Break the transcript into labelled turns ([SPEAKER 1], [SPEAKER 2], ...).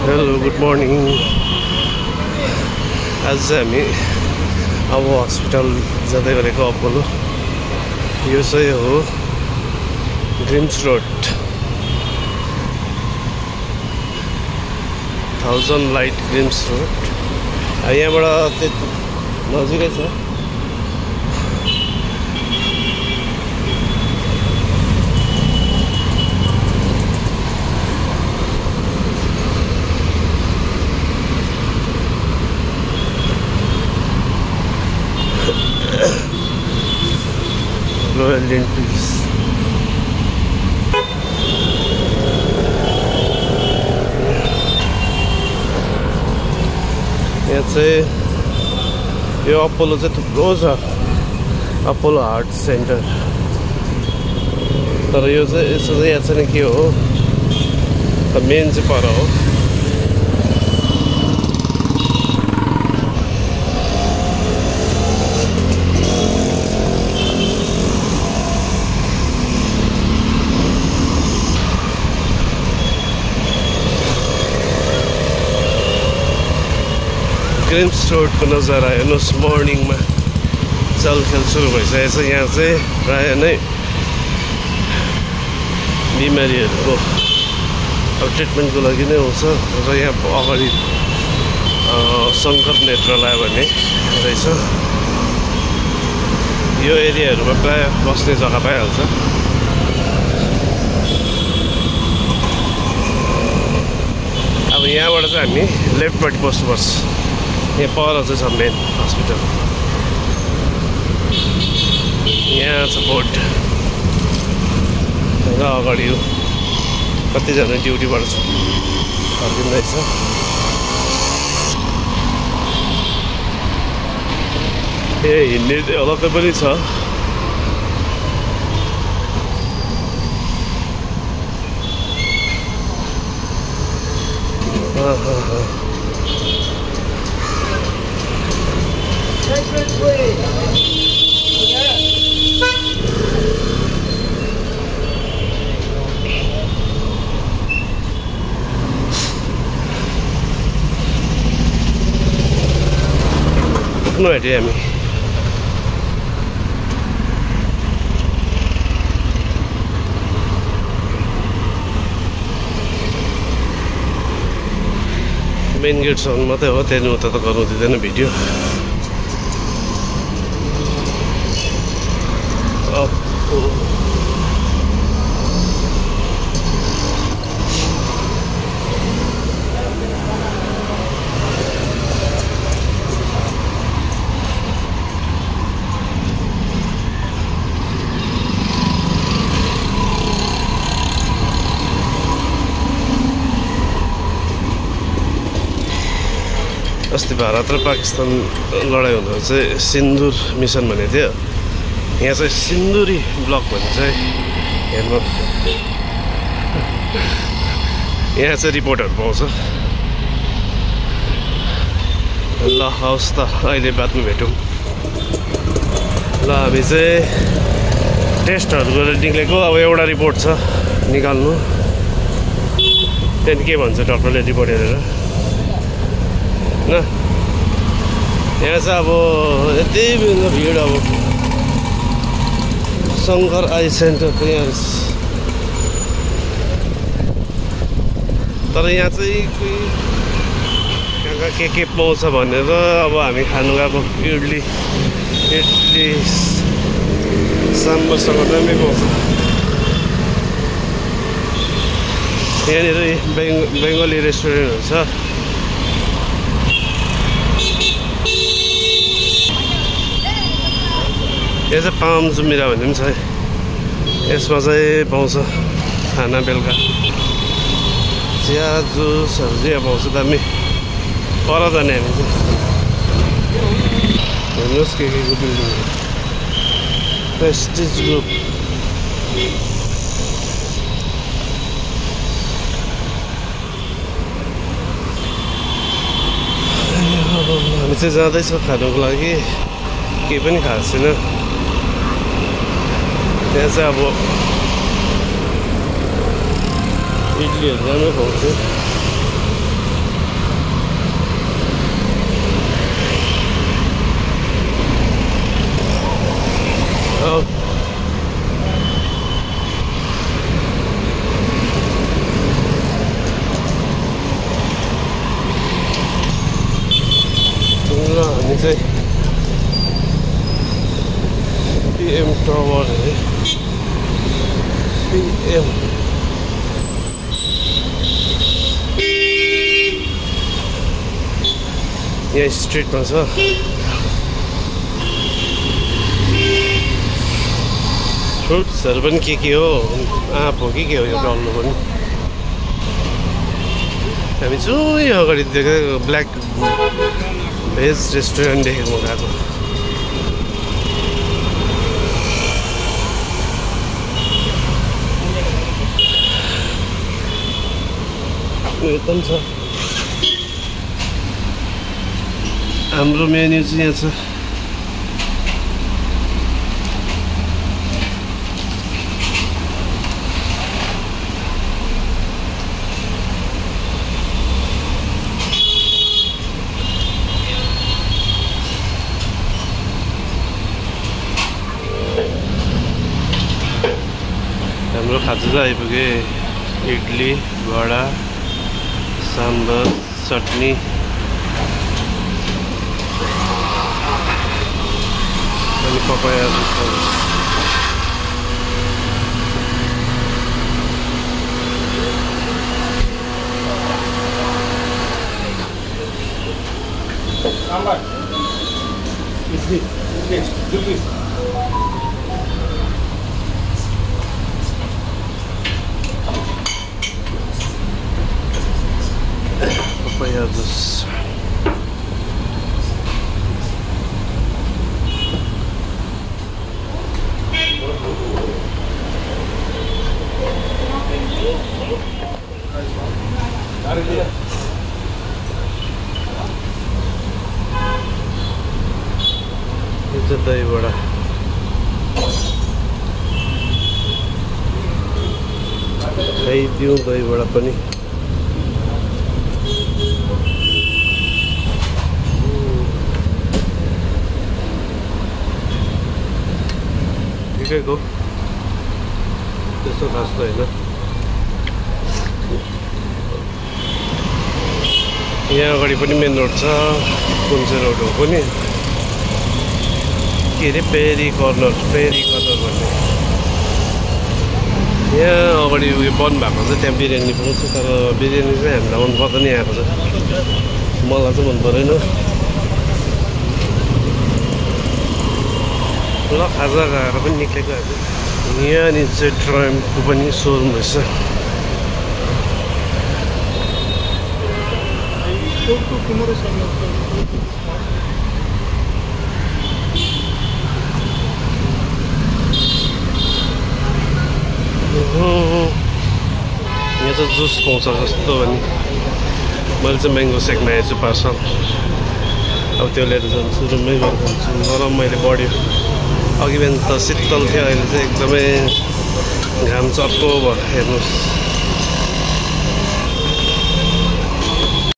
[SPEAKER 1] Hello good morning. आज चाहिँ हामी अब हस्पिटल जाँदै गरेको अपोलो। यो चाहिँ हो dreams road 1000 light dreams road. यहाँबाट नजिकै छ। Royal Enfields यहाँ चाहिँ यो अपोलो चाहिँ थुप्रो छ, अपोलो हार्ट सेन्टर। तर यो चाहिँ यसो चाहिँ याद छैन के हो, मेन चाहिँ पर हो। ड्रिम्स रोडको नजारा हेर्नुहोस्। मर्निङमा चलखेल सुरु भइसकेको छ। यहाँ चाहिँ प्राय नै बिमारीहरूको अब ट्रिटमेन्टको लागि नै आउँछ। र यहाँ अगाडि शङ्कर नेत्रालय भन्ने रहेछ। यो एरियाहरूमा प्राय बस्ने जग्गा पाइहाल्छ। अब यहाँबाट चाहिँ हामी लेफ्टपट्टि बस्नुपर्छ। यहाँ पर चाहिँ छ मेन हस्पिटल। यहाँ छ बोर्ड र अगाडि हो कतिजना ड्युटीबाट फर्किँदैछ। ए हिँड्ने अलग्गै पनि छ। पुग्नु आँट्यो हामी। मेन गेटसम्म मात्रै हो, त्यहाँदेखि उता त गर्नु दिँदैन भिडियो। अस्ति भारत र पाकिस्तान लडाइँ हुँदा चाहिँ सिन्दुर मिसन भनेको थियो। यहाँ चाहिँ सिन्दुरी ब्लक भन्छ। हेर्नु यहाँ चाहिँ रिपोर्टहरू पाउँछ। ल हवस् त, अहिले बादमा भेटौँ। ल हामी चाहिँ टेस्टहरू गरेर निक्लेको। अब एउटा रिपोर्ट छ निकाल्नु, त्यहाँदेखि के भन्छ डक्टरले रिपोर्ट हेरेर न। यहाँ चाहिँ अब यति बिघ्न भिड। अब शङ्कर आई सेन्टर त यहाँ, तर यहाँ चाहिँ कोही कहाँ कहाँ के पाउँछ भनेर अब हामी खानु गएको। इडली साम्बरसँग दामी पाउँछ। यहाँनिर बेङ्गली रेस्टुरेन्टहरू छ। यहाँ चाहिँ पाम जुमिरा भन्ने पनि छ। यसमा चाहिँ पाउँछ खाना बेलुका, चिया जुसहरू चाहिँ पाउँछ। दामी पर जाने हामी चाहिँ। हेर्नुहोस् के को बिल्डिङ, प्रेस्टिज ग्रुप। हामी चाहिँ जाँदैछौँ खानुको लागि। केही पनि खाएको छैन। यहाँ चाहिँ अब इडलीहरू राम्रो पाउँछ। चाहिँ PM टावर है PM यहाँ स्ट्रिटमा छ फ्रुट्सहरू पनि के हो आँप हो कि के हो यो डल्लो पनि हामी चाहिँ अगाडि देखेको ब्ल्याक भेज रेस्टुरेन्ट देखेको गएको यो पनि छ हाम्रो मेन्यु चाहिँ यहाँ छ हाम्रो खाजा चाहिँ आइपुगे इडली वडा साम्बर चटनी अनि papaya
[SPEAKER 2] sambar idli idli
[SPEAKER 1] papaya juice itu dai vada खाइदिउँ दही बडा पनि ठिकैको त्यस्तो खास त होइन यहाँ अगाडि पनि मेन रोड छ कुन चाहिँ रोड हो पनि के अरे पेरी कर्नर भन्ने यहाँ अगाडि उयो बन्द भएको चाहिँ त्यहाँ बिरयानी पाउँछ तर बिरयानी चाहिँ हामीलाई मन पर्दैन आएको छ मलाई चाहिँ मन परेन ल खाजा खाएर पनि निक्लेको हामी यहाँनिर चाहिँ ट्राइम्फको पनि सोरुम रहेछ यहाँ चाहिँ जुस पाउँछ जस्तो भने मैले चाहिँ म्याङ्गो सेक ल्याएछु पार्सल अब त्यो लिएर जान्छु रुममै गएर खान्छु गरम मैले बढ्यो अघि बिहान त शीतल थियो अहिले चाहिँ एकदमै घाम चर्को भयो हेर्नुहोस्